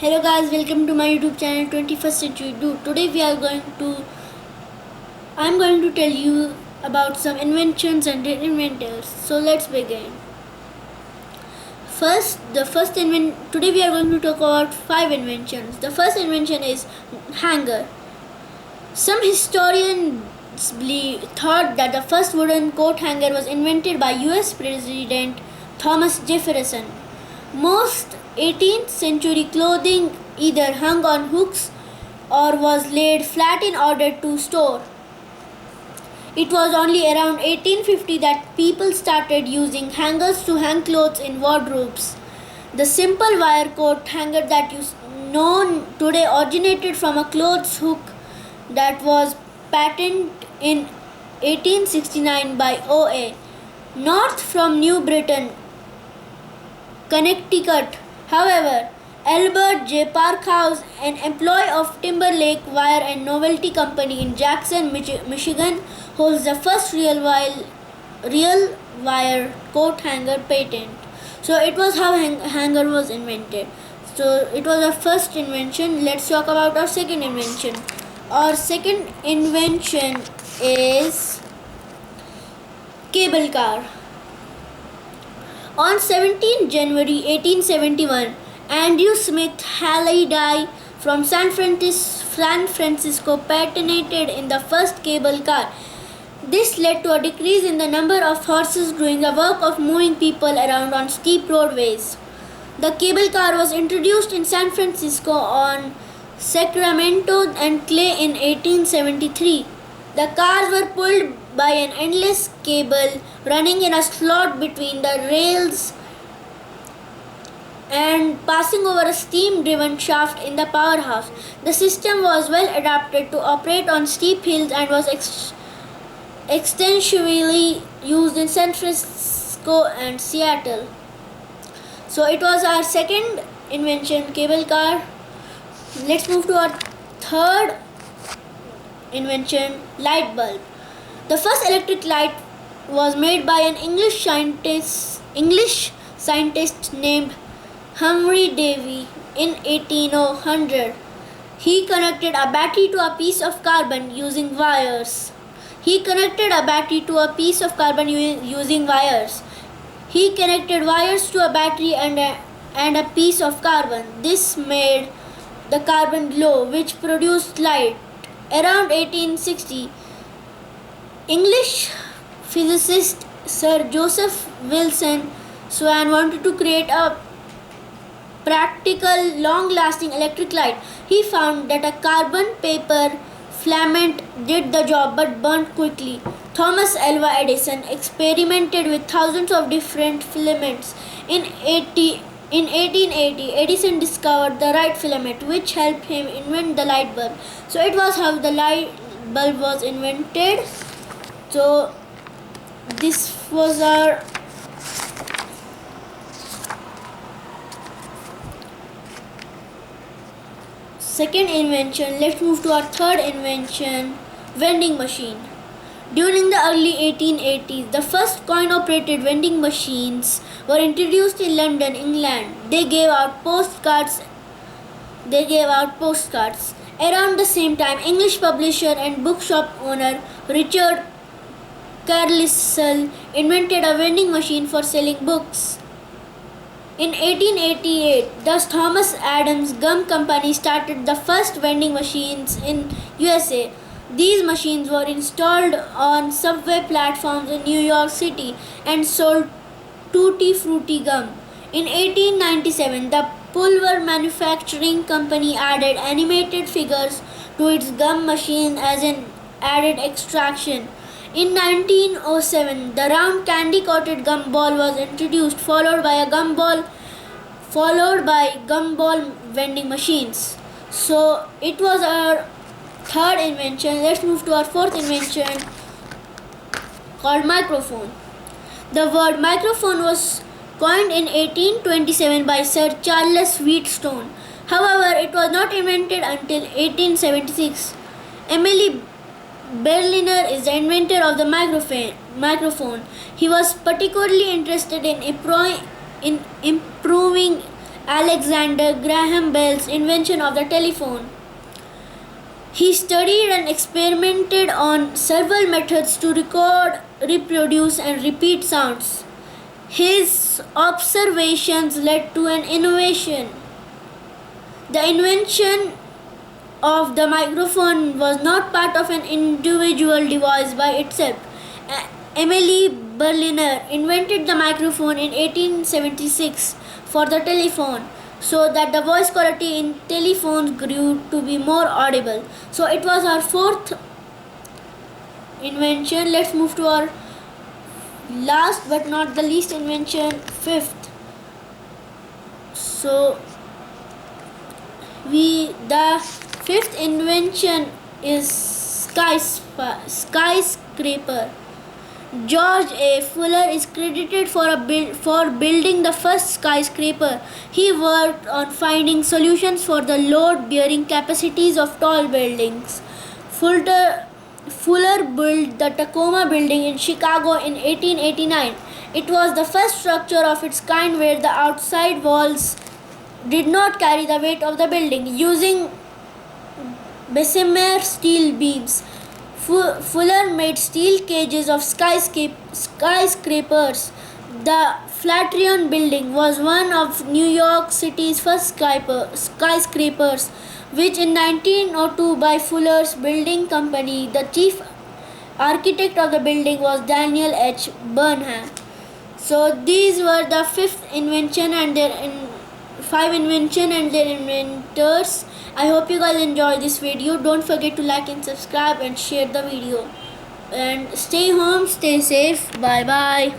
Hello guys, welcome to my YouTube channel 21st Century Dude. Today I'm going to tell you about some inventions and their inventors. So let's begin. Today we are going to talk about 5 inventions. The first invention is hanger. Some historians thought that the first wooden coat hanger was invented by US President Thomas Jefferson. Most 18th century clothing either hung on hooks or was laid flat in order to store. It was only around 1850 that people started using hangers to hang clothes in wardrobes. The simple wire coat hanger that is known today originated from a clothes hook that was patented in 1869 by O.A. North from New Britain, Connecticut. However, Albert J. Parkhouse, an employee of Timberlake Wire and Novelty Company in Jackson, Michigan, holds the first real wire coat hanger patent. So it was how hanger was invented. So it was our first invention. Let's talk about our second invention. Our second invention is cable car. On 17 January 1871, Andrew Smith Halliday from San Francisco patented in the first cable car. This led to a decrease in the number of horses doing the work of moving people around on steep roadways. The cable car was introduced in San Francisco on Sacramento and Clay in 1873. The cars were pulled by an endless cable running in a slot between the rails and passing over a steam-driven shaft in the powerhouse. The system was well adapted to operate on steep hills and was extensively used in San Francisco and Seattle. So it was our second invention, cable car. Let's move to our third invention, light bulb. The first electric light was made by an English scientist named Humphrey Davy in 1800. He connected a battery to a piece of carbon using wires. He connected wires to a battery and a piece of carbon. This made the carbon glow, which produced light. Around 1860, English physicist Sir Joseph Wilson Swan wanted to create a practical, long-lasting electric light. He found that a carbon paper filament did the job but burnt quickly. Thomas Alva Edison experimented with thousands of different filaments. In 1880, Edison discovered the right filament, which helped him invent the light bulb. So it was how the light bulb was invented. So this was our second invention. Let's move to our third invention, vending machine. During the early 1880s, the first coin-operated vending machines were introduced in London, England. They gave out postcards. Around the same time, English publisher and bookshop owner Richard Carlisle invented a vending machine for selling books. In 1888, the Thomas Adams Gum Company started the first vending machines in USA. These machines were installed on subway platforms in New York City and sold Tutti Frutti gum. In 1897, the Pulver Manufacturing Company added animated figures to its gum machine as an added attraction. In 1907, the round candy-coated gum ball was introduced, followed by gumball vending machines. So it was our third invention. Let's move to our fourth invention, called microphone. The word microphone was coined in 1827 by Sir Charles Wheatstone. However, it was not invented until 1876. Emily Berliner is the inventor of the microphone. He was particularly interested in improving Alexander Graham Bell's invention of the telephone. He studied and experimented on several methods to record, reproduce, and repeat sounds. His observations led to an innovation. The invention of the microphone was not part of an individual device by itself. Emily Berliner invented the microphone in 1876 for the telephone, so that the voice quality in telephones grew to be more audible. So it was our fourth invention. Let's move to our last but not the least invention, fifth. So the fifth invention is skyscraper. George A. Fuller is credited for building the first skyscraper. He worked on finding solutions for the load-bearing capacities of tall buildings. Fuller built the Tacoma Building in Chicago in 1889. It was the first structure of its kind where the outside walls did not carry the weight of the building, using Bessemer steel beams. Fuller made steel cages of skyscrapers. The Flatiron Building was one of New York City's first skyscrapers, which in 1902 by Fuller's Building Company. The chief architect of the building was Daniel H. Burnham. So these were the five invention and their inventors. I hope you guys enjoy this video. Don't forget to like and subscribe and share the video. And stay home, stay safe. Bye bye.